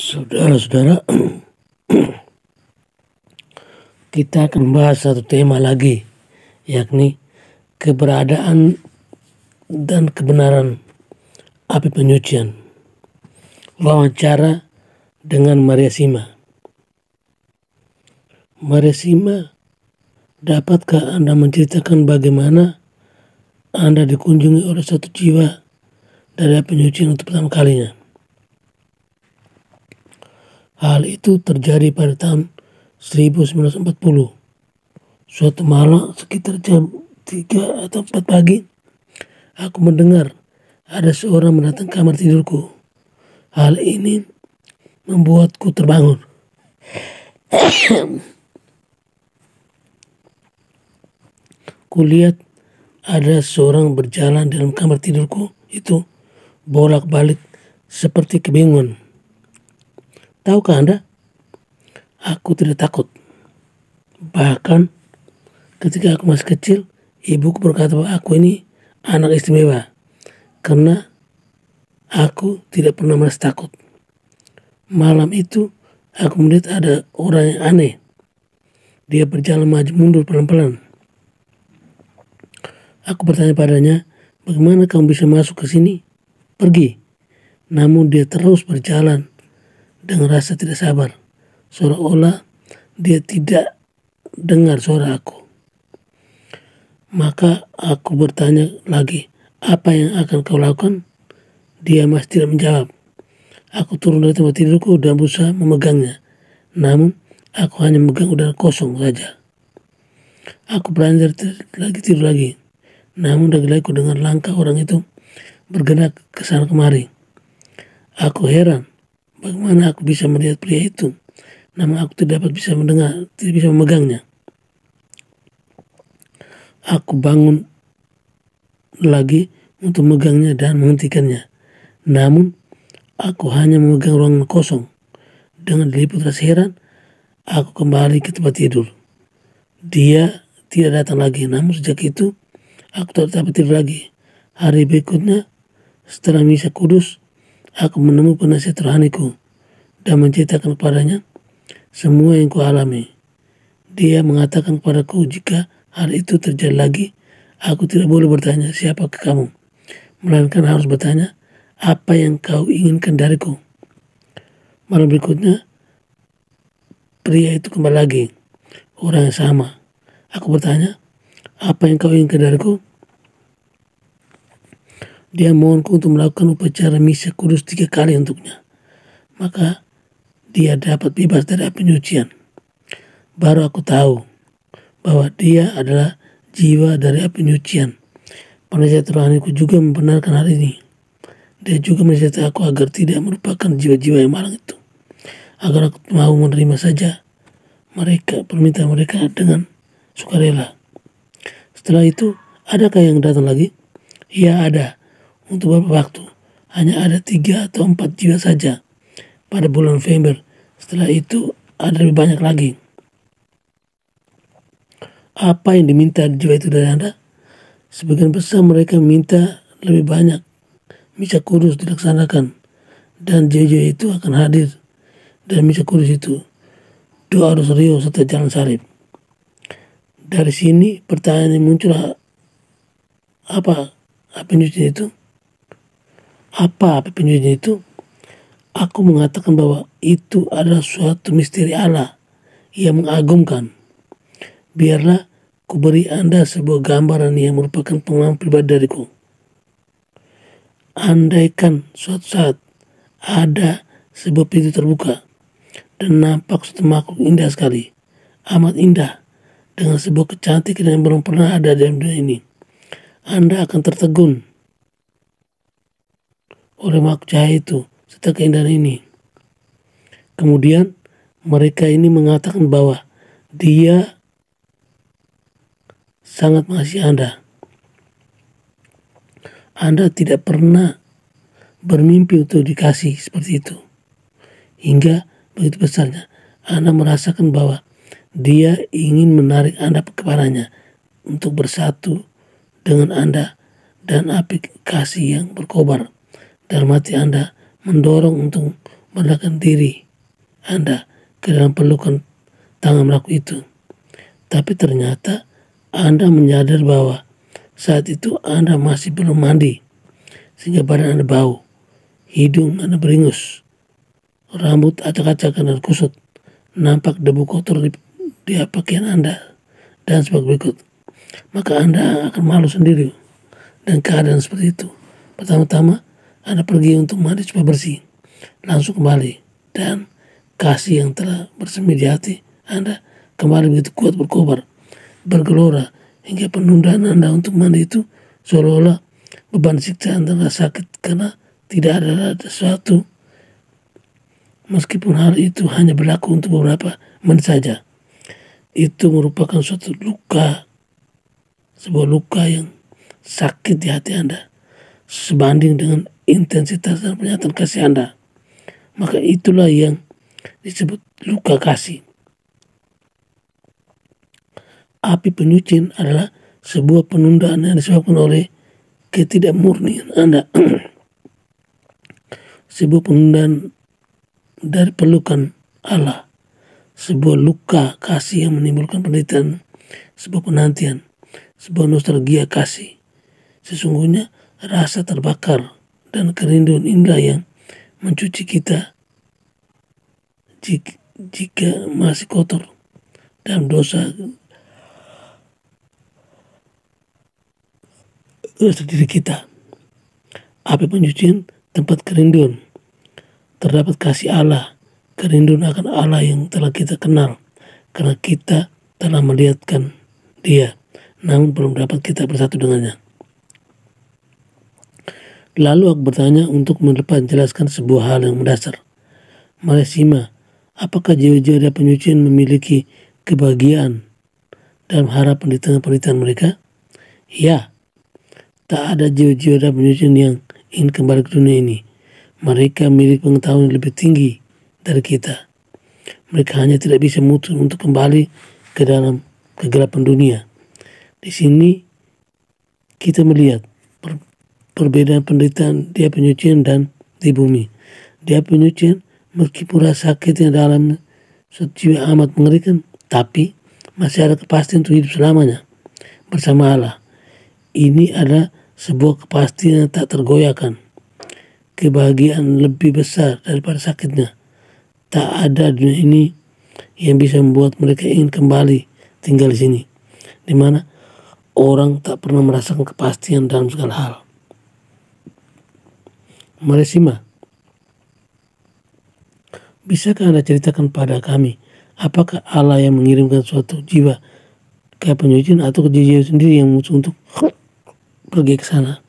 Saudara-saudara, kita akan bahas satu tema lagi, yakni keberadaan dan kebenaran api penyucian. Wawancara dengan Maria Sima. Maria Sima, dapatkah Anda menceritakan bagaimana Anda dikunjungi oleh satu jiwa dari api penyucian untuk pertama kalinya? Hal itu terjadi pada tahun 1940. Suatu malam sekitar jam 3 atau 4 pagi, aku mendengar ada seorang mendatang kamar tidurku. Hal ini membuatku terbangun. Kulihat ada seorang berjalan dalam kamar tidurku itu bolak-balik seperti kebingungan. Tahukah Anda? Aku tidak takut. Bahkan ketika aku masih kecil, ibuku berkata bahwa aku ini anak istimewa karena aku tidak pernah merasa takut. Malam itu aku melihat ada orang yang aneh. Dia berjalan maju mundur pelan-pelan. Aku bertanya padanya, bagaimana kamu bisa masuk ke sini? Pergi. Namun dia terus berjalan dengan rasa tidak sabar, seolah-olah dia tidak dengar suara aku. Maka aku bertanya lagi, apa yang akan kau lakukan? Dia masih tidak menjawab. Aku turun dari tempat tidurku dan berusaha memegangnya. Namun aku hanya memegang udara kosong saja. Aku berani tidur lagi. Namun lagi-lagi aku dengar langkah orang itu bergerak ke sana kemari. Aku heran. Bagaimana aku bisa melihat pria itu, namun aku tidak bisa memegangnya. Aku bangun lagi untuk memegangnya dan menghentikannya. Namun, aku hanya memegang ruangan kosong. Dengan diliput rasa heran, aku kembali ke tempat tidur. Dia tidak datang lagi, namun sejak itu, aku tak dapat tidur lagi. Hari berikutnya, setelah misa kudus, aku menemui penasihat rohaniku dan menceritakan kepadanya semua yang kualami. Dia mengatakan kepadaku jika hal itu terjadi lagi, aku tidak boleh bertanya siapakah kamu, melainkan harus bertanya apa yang kau inginkan dariku. Malam berikutnya, pria itu kembali lagi, orang yang sama. Aku bertanya, apa yang kau inginkan dariku? Dia mohonku untuk melakukan upacara misa kudus 3 kali untuknya. Maka dia dapat bebas dari api penyucian. Baru aku tahu bahwa dia adalah jiwa dari api penyucian. Penasihat rohaniku juga membenarkan hal ini. Dia juga menasihati aku agar tidak merupakan jiwa-jiwa yang malang itu. Agar aku mau menerima saja permintaan mereka dengan sukarela. Setelah itu, adakah yang datang lagi? Ya, ada. Untuk beberapa waktu, hanya ada 3 atau 4 jiwa saja pada bulan November. Setelah itu, ada lebih banyak lagi. Apa yang diminta jiwa itu dari Anda? Sebagian besar mereka minta lebih banyak misa kudus dilaksanakan, dan jiwa-jiwa itu akan hadir dalam misa kudus itu. Doa rosario serta jalan salib. Dari sini pertanyaan yang muncul, apa penyucian itu? Apa penyucian itu? Aku mengatakan bahwa itu adalah suatu misteri Allah yang mengagumkan. Biarlah ku beri Anda sebuah gambaran yang merupakan pengalaman pribadi dariku. Andaikan suatu saat ada sebuah pintu terbuka dan nampak suatu makhluk indah sekali, amat indah, dengan sebuah kecantikan yang belum pernah ada dalam dunia ini, Anda akan tertegun oleh makhluk cahaya itu serta keindahan ini. Kemudian mereka ini mengatakan bahwa dia sangat mengasihi Anda. Anda tidak pernah bermimpi untuk dikasih seperti itu. Hingga begitu besarnya Anda merasakan bahwa dia ingin menarik Anda kepadanya untuk bersatu dengan Anda, dan api kasih yang berkobar dalam hati Anda mendorong untuk meledakkan diri Anda ke dalam pelukan tangan melakukan itu. Tapi ternyata Anda menyadar bahwa saat itu Anda masih belum mandi, sehingga badan Anda bau, hidung Anda beringus, rambut acak-acakan dan kusut, nampak debu kotor di pakaian Anda, dan sebagai berikut. Maka Anda akan malu sendiri dan keadaan seperti itu. Pertama-tama Anda pergi untuk mandi supaya bersih, langsung kembali, dan kasih yang telah bersemi di hati Anda kembali begitu kuat berkobar, bergelora, hingga penundaan Anda untuk mandi itu seolah-olah beban siksaan dan rasa sakit karena tidak ada sesuatu, meskipun hal itu hanya berlaku untuk beberapa menit saja. Itu merupakan suatu luka, sebuah luka yang sakit di hati Anda, sebanding dengan intensitas dan pernyataan kasih Anda. Maka itulah yang disebut luka kasih. Api penyucian adalah sebuah penundaan yang disebabkan oleh ketidakmurnian Anda. Sebuah penundaan dari pelukan Allah. Sebuah luka kasih yang menimbulkan penderitaan, sebuah penantian, sebuah nostalgia kasih. Sesungguhnya rasa terbakar dan kerinduan inilah yang mencuci kita jika masih kotor dalam dosa diri kita. Api penyucian tempat kerinduan. Terdapat kasih Allah, kerinduan akan Allah yang telah kita kenal, karena kita telah melihatkan Dia, namun belum dapat kita bersatu dengannya. Lalu aku bertanya untuk menjelaskan sebuah hal yang mendasar. Mari simak, apakah jiwa-jiwa dari penyucian memiliki kebahagiaan dalam harapan di tengah penderitaan mereka? Ya, tak ada jiwa-jiwa dari penyucian yang ingin kembali ke dunia ini. Mereka memiliki pengetahuan yang lebih tinggi dari kita. Mereka hanya tidak bisa mutu untuk kembali ke dalam kegelapan dunia. Di sini kita melihat perbedaan penderitaan dia penyucian dan di bumi. Dia penyucian meskipun rasa sakit yang dalam suatu jiwa amat mengerikan, tapi masih ada kepastian untuk hidup selamanya bersama Allah. Ini adalah sebuah kepastian yang tak tergoyahkan. Kebahagiaan lebih besar daripada sakitnya. Tak ada dunia ini yang bisa membuat mereka ingin kembali tinggal di sini, di mana orang tak pernah merasakan kepastian dalam segala hal. Mari simak. Bisakah Anda ceritakan pada kami, apakah Allah yang mengirimkan suatu jiwa ke penyucian atau ke jiwa sendiri yang muncul untuk pergi ke sana?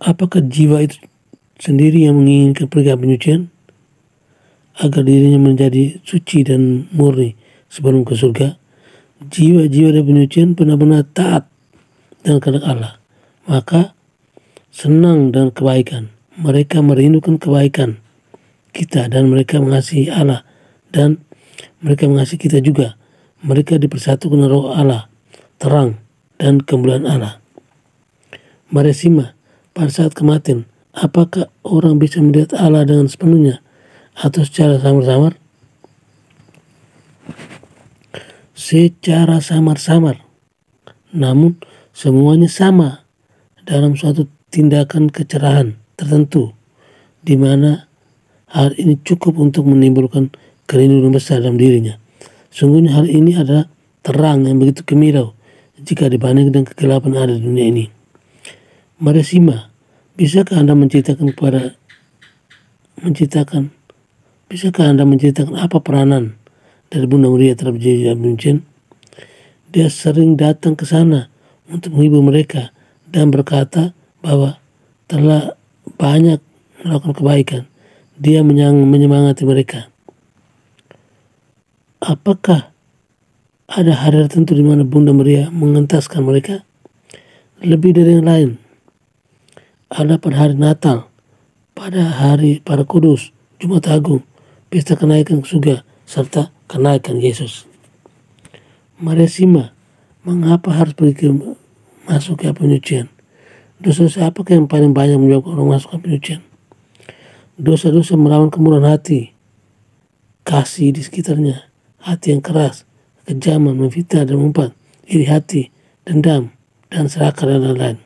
Apakah jiwa itu sendiri yang menginginkan pergi ke penyucian agar dirinya menjadi suci dan murni sebelum ke surga? Jiwa-jiwa dari penyucian benar-benar taat dan kehendak Allah, maka senang dan kebaikan. Mereka merindukan kebaikan kita dan mereka mengasihi Allah dan mereka mengasihi kita juga. Mereka dipersatukan dengan roh Allah, terang dan kemuliaan Allah. Mari simak, pada saat kematian, apakah orang bisa melihat Allah dengan sepenuhnya atau secara samar-samar? Secara samar-samar, namun semuanya sama dalam suatu tindakan kecerahan tertentu, di mana hal ini cukup untuk menimbulkan kerinduan besar dalam dirinya. Sungguhnya hal ini adalah terang yang begitu gemilau jika dibandingkan dengan kegelapan yang ada di dunia ini. Mari simak, bisakah Anda menceritakan apa peranan dari Bunda Maria terhadap jiwa penyucian? Dia sering datang ke sana untuk menghibur mereka dan berkata bahwa telah banyak melakukan kebaikan. Dia menyemangati mereka. Apakah ada hari tertentu di mana Bunda Maria mengentaskan mereka? Lebih dari yang lain. Ada pada hari Natal, pada hari para kudus, Jumat Agung, pesta kenaikan ke surga, serta kenaikan Yesus. Mari simak, mengapa harus masuk ke penyucian? Dosa-dosa apakah yang paling banyak menyebabkan orang masuk ke penyucian? Dosa-dosa melawan kemurahan hati, kasih di sekitarnya, hati yang keras, kejaman, memfitnah dan mengumpat, iri hati, dendam, dan serakah dan lain-lain.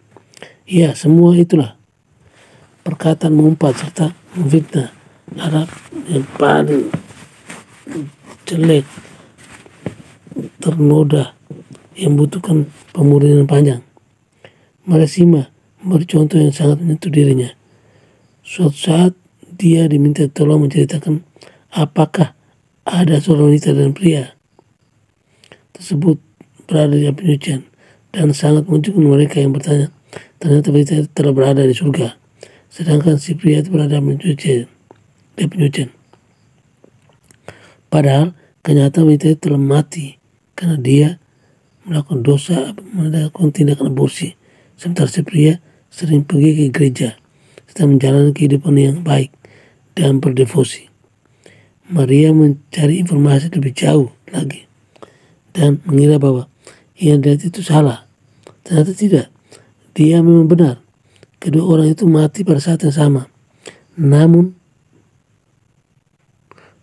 Ya, semua itulah perkataan mengumpat serta memfitnah adalah yang paling jelek, ternoda, yang membutuhkan pemuridan panjang. Maria memberi contoh yang sangat menyentuh dirinya. Suatu saat dia diminta tolong menceritakan apakah ada seorang wanita dan pria tersebut berada di penyucian, dan sangat mengejutkan mereka yang bertanya. Ternyata wanita itu telah berada di surga, sedangkan si pria itu berada di penyucian. Padahal kenyataan wanita itu telah mati karena dia melakukan dosa, melakukan tindakan aborsi, sementara si pria sering pergi ke gereja serta menjalani kehidupan yang baik dan berdevosi. Maria mencari informasi lebih jauh lagi dan mengira bahwa yang dia itu salah. Ternyata tidak, dia memang benar. Kedua orang itu mati pada saat yang sama. Namun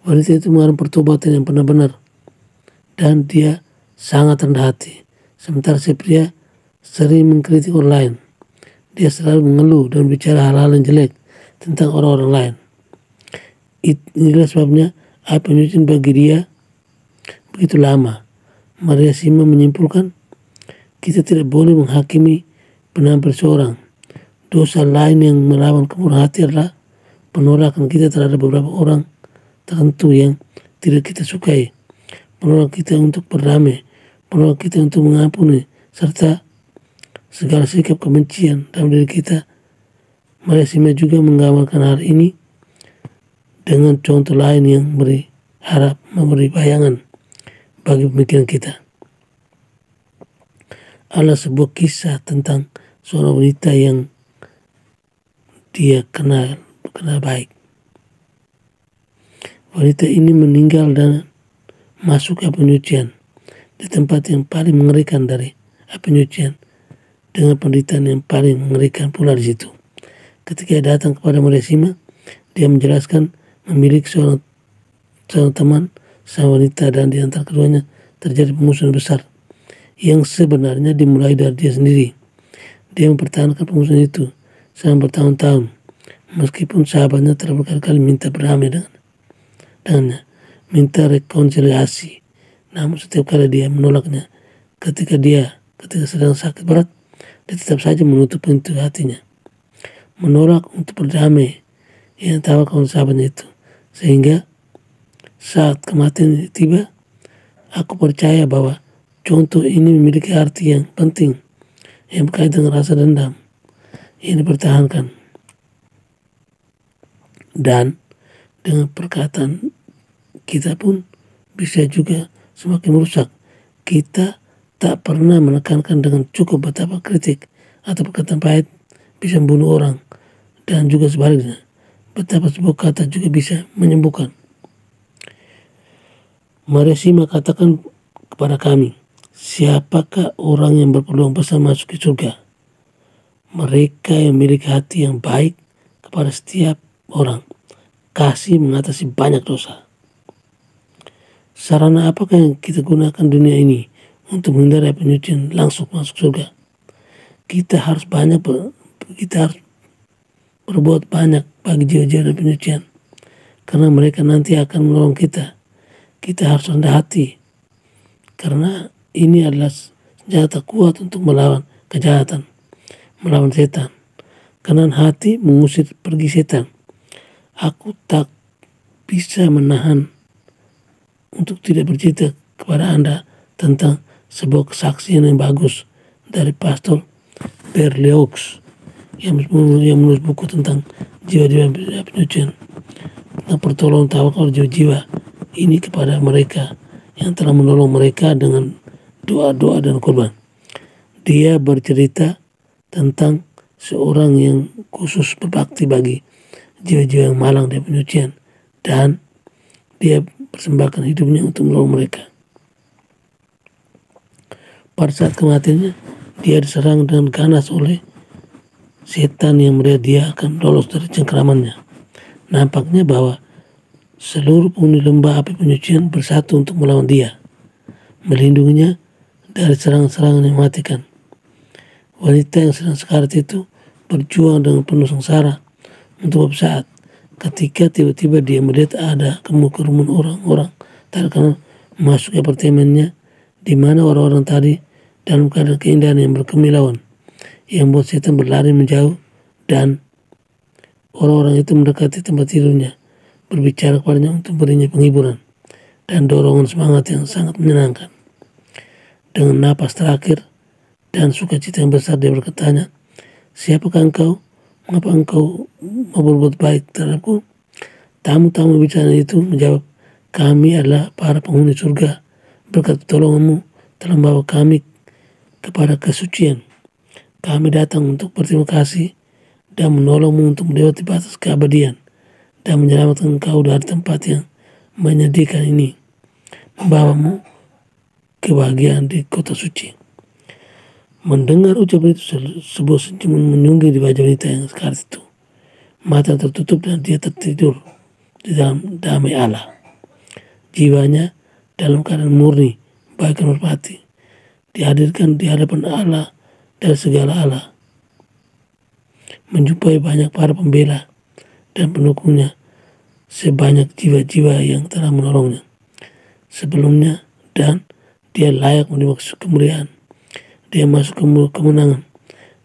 wanita itu mengalami pertobatan yang benar-benar dan dia sangat rendah hati. Sementara si pria sering mengkritik orang lain. Dia selalu mengeluh dan bicara hal-hal yang jelek tentang orang-orang lain. Inilah sebabnya air penyucian bagi dia begitu lama. Maria Sima menyimpulkan, kita tidak boleh menghakimi penampilan seorang. Dosa lain yang melawan kemurahan hati adalah penolakan kita terhadap beberapa orang tertentu yang tidak kita sukai, penolakan kita untuk berdamai, penolakan kita untuk mengampuni, serta segala sikap kebencian dalam diri kita. Maria Sima juga menggambarkan hal ini dengan contoh lain yang memberi bayangan bagi pemikiran kita. Adalah sebuah kisah tentang seorang wanita yang dia kenal baik. Wanita ini meninggal dan masuk ke penyucian di tempat yang paling mengerikan dari penyucian, dengan penderitaan yang paling mengerikan pula di situ. Ketika dia datang kepada Maria Sima, dia menjelaskan memiliki seorang teman, seorang wanita, dan di antara keduanya terjadi permusuhan besar yang sebenarnya dimulai dari dia sendiri. Dia mempertahankan permusuhan itu selama bertahun-tahun, meskipun sahabatnya telah berkali-kali minta berdamai dengannya, minta rekonsiliasi. Namun setiap kali dia menolaknya. Ketika sedang sakit berat, dia tetap saja menutup pintu hatinya, menolak untuk berdamai yang tawarkan sahabatnya itu. Sehingga saat kematian tiba, aku percaya bahwa contoh ini memiliki arti yang penting yang berkaitan dengan rasa dendam yang dipertahankan. Dan dengan perkataan kita pun bisa juga semakin merusak. Kita tak pernah menekankan dengan cukup betapa kritik atau perkataan pahit bisa membunuh orang, dan juga sebaliknya, betapa sebuah kata juga bisa menyembuhkan. Maria Sima katakan kepada kami, siapakah orang yang berpeluang besar masuk ke surga? Mereka yang memiliki hati yang baik kepada setiap orang, kasih mengatasi banyak dosa. Sarana apakah yang kita gunakan dunia ini untuk menghindari penyucian langsung masuk surga? Kita harus berbuat banyak bagi jiwa-jiwa dan penyucian, karena mereka nanti akan menolong kita. Kita harus rendah hati, karena ini adalah senjata kuat untuk melawan kejahatan, melawan setan. Karena hati mengusir pergi setan. Aku tak bisa menahan untuk tidak bercerita kepada Anda tentang sebuah kesaksian yang bagus dari Pastor Berlioz yang menulis buku tentang jiwa-jiwa penyucian, tentang pertolongan tawakal jiwa-jiwa ini kepada mereka yang telah menolong mereka dengan doa-doa dan korban. Dia bercerita tentang seorang yang khusus berbakti bagi jiwa-jiwa yang malang dari penyucian, dan dia persembahkan hidupnya untuk menolong mereka. Pada saat kematiannya, dia diserang dengan ganas oleh setan yang melihat dia akan lolos dari cengkeramannya. Nampaknya bahwa seluruh penghuni lembah api penyucian bersatu untuk melawan dia, melindunginya dari serangan-serangan yang mematikan. Wanita yang sedang sekarat itu berjuang dengan penuh sengsara untuk beberapa saat ketika tiba-tiba dia melihat ada kerumunan orang-orang tak kenal masuk ke apartemennya, di mana orang-orang tadi dalam keadaan keindahan yang berkemilauan yang membuat setan berlari menjauh, dan orang-orang itu mendekati tempat tidurnya, berbicara kepadanya untuk berinya penghiburan dan dorongan semangat yang sangat menyenangkan. Dengan napas terakhir dan sukacita yang besar dia bertanya, "Siapakah engkau? Mengapa engkau mau berbuat baik terhadapku?" Tamu-tamu bicara itu menjawab, "Kami adalah para penghuni surga. Berkat pertolonganmu telah membawa kami kepada kesucian. Kami datang untuk berterima kasih dan menolongmu untuk melewati batas keabadian dan menyelamatkan engkau dari tempat yang menyedihkan ini, membawamu kebahagiaan di kota suci." Mendengar ucapan itu, sebuah senyuman menyunggi di wajah wanita yang sekarat itu. Mata tertutup dan dia tertidur di dalam damai Allah. Jiwanya dalam keadaan murni, baik dan merpati, dihadirkan di hadapan Allah dari segala Allah. Menjumpai banyak para pembela dan pendukungnya, sebanyak jiwa-jiwa yang telah menolongnya sebelumnya, dan dia layak menerima kemuliaan. Dia masuk ke kemenangan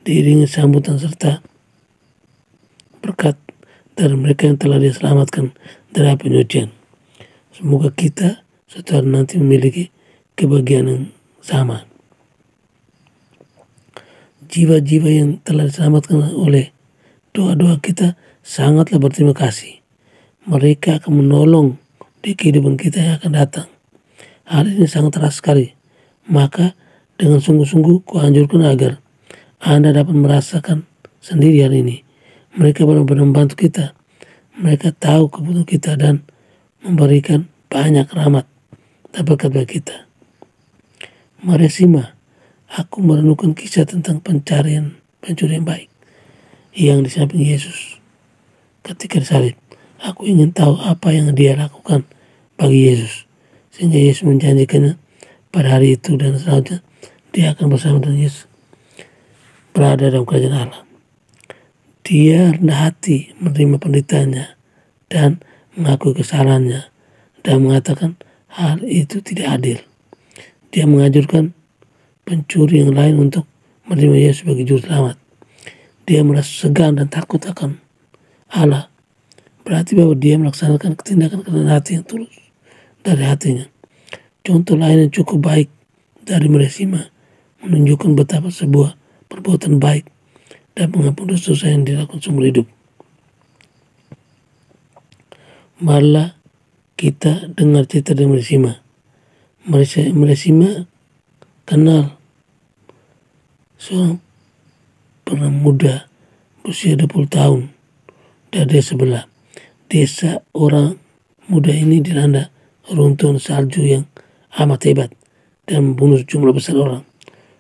diiringi sambutan serta berkat dari mereka yang telah dia selamatkan dari api penyucian. Semoga kita suatu hari nanti memiliki kebahagiaan yang sama. Jiwa-jiwa yang telah diselamatkan oleh doa-doa kita sangatlah berterima kasih. Mereka akan menolong di kehidupan kita yang akan datang. Hal ini sangat terasa sekali. Maka dengan sungguh-sungguh kuanjurkan agar Anda dapat merasakan sendiri hari ini. Mereka benar-benar membantu kita. Mereka tahu kebutuhan kita dan memberikan banyak rahmat dan berkat bagi kita. Mari simak aku merenungkan kisah tentang pencuri yang baik yang di samping Yesus ketika disalib. Aku ingin tahu apa yang dia lakukan bagi Yesus, sehingga Yesus menjanjikannya pada hari itu dan selanjutnya dia akan bersama dengan Yesus berada dalam kerajaan Allah. Dia rendah hati menerima penderitaannya dan mengakui kesalahannya dan mengatakan hal itu tidak adil. Dia menganjurkan pencuri yang lain untuk menerima Yesus sebagai juru selamat. Dia merasa segan dan takut akan Allah. Berarti bahwa dia melaksanakan tindakan karena hati yang tulus dari hatinya. Contoh lain yang cukup baik dari Meresima menunjukkan betapa sebuah perbuatan baik dan mengampuni dosa yang dilakukan seumur hidup. Marilah kita dengar cerita dari Meresima. Meresima kenal seorang pemuda berusia 20 tahun dari desa sebelah. Desa orang muda ini dilanda runtuhan salju yang amat hebat dan membunuh jumlah besar orang.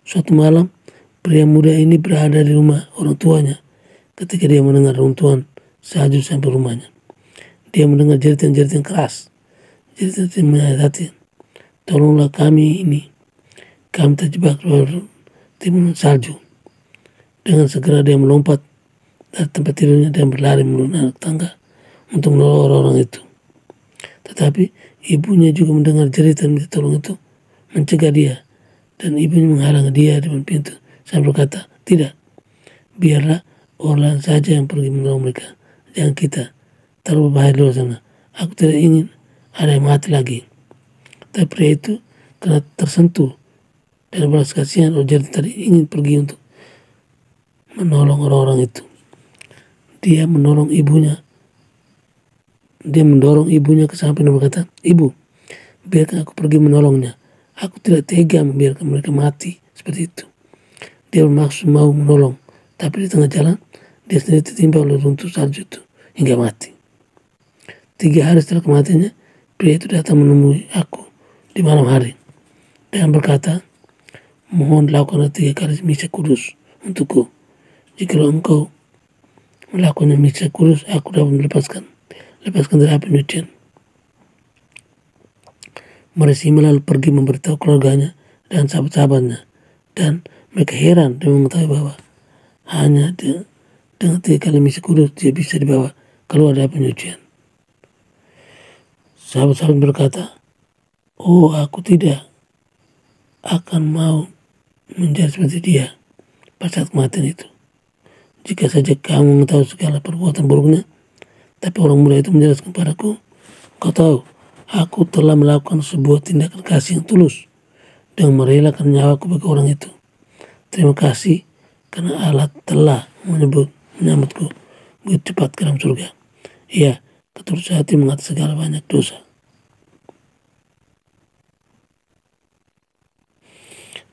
Suatu malam, pria muda ini berada di rumah orang tuanya ketika dia mendengar runtuhan salju sampai rumahnya. Dia mendengar jeritan-jeritan keras, jeritan menyayat, "Tolonglah kami ini, kami terjebak di timbunan salju." Dengan segera dia melompat dari tempat tidurnya dan berlari menuju anak tangga untuk menolong orang-orang itu. Tetapi ibunya juga mendengar jeritan minta tolong itu, mencegah dia, dan ibunya menghalangi dia di depan pintu sambil berkata, "Tidak, biarlah orang saja yang pergi menolong mereka, jangan kita, terlalu berbahaya di luar sana. Aku tidak ingin ada yang mati lagi." Tapi pria itu karena tersentuh dan belas kasihan oleh jeritan tadi ingin pergi untuk menolong orang-orang itu. Dia mendorong ibunya ke samping dan berkata, "Ibu, biarkan aku pergi menolongnya. Aku tidak tega membiarkan mereka mati seperti itu." Dia bermaksud mau menolong, tapi di tengah jalan dia sendiri tertimpa oleh runtuh salju itu hingga mati. 3 hari setelah kematiannya, pria itu datang menemui aku di malam hari dan berkata, "Mohon lakukanlah 3 kali misa kudus untukku Jika engkau melakukan Misa Kudus, aku dapat lepaskan dari api penyucian. Maria lalu pergi memberitahu keluarganya dan sahabat-sahabatnya, dan mereka heran dan mengetahui bahwa hanya dengan 3 kali Misa Kudus dia bisa dibawa keluar dari penyucian. Sahabat-sahabat berkata, "Oh, aku tidak akan mau menjadi seperti dia pada saat kematian itu. Jika saja kamu mengetahui segala perbuatan buruknya." Tapi orang muda itu menjelaskan padaku, "Kau tahu, aku telah melakukan sebuah tindakan kasih yang tulus dan merelakan nyawaku bagi orang itu. Terima kasih karena Allah telah menyambutku begitu cepat ke dalam surga. Iya, ketulusan hati mengatasi segala banyak dosa."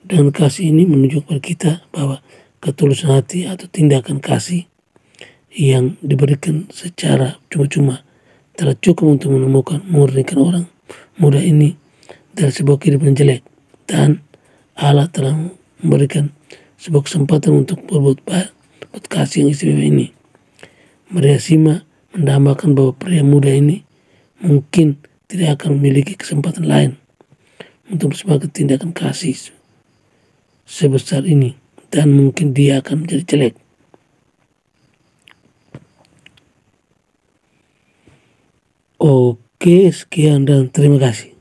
Dengan kasih ini menunjukkan kepada kita bahwa ketulusan hati atau tindakan kasih yang diberikan secara cuma-cuma telah cukup untuk memurnikan orang muda ini dari sebuah kehidupan jelek, dan Allah telah memberikan sebuah kesempatan untuk berbuat kasih yang istimewa ini. Maria Sima mendambakan bahwa pria muda ini mungkin tidak akan memiliki kesempatan lain untuk sebagai tindakan kasih sebesar ini, dan mungkin dia akan menjadi jelek. Oke, sekian dan terima kasih.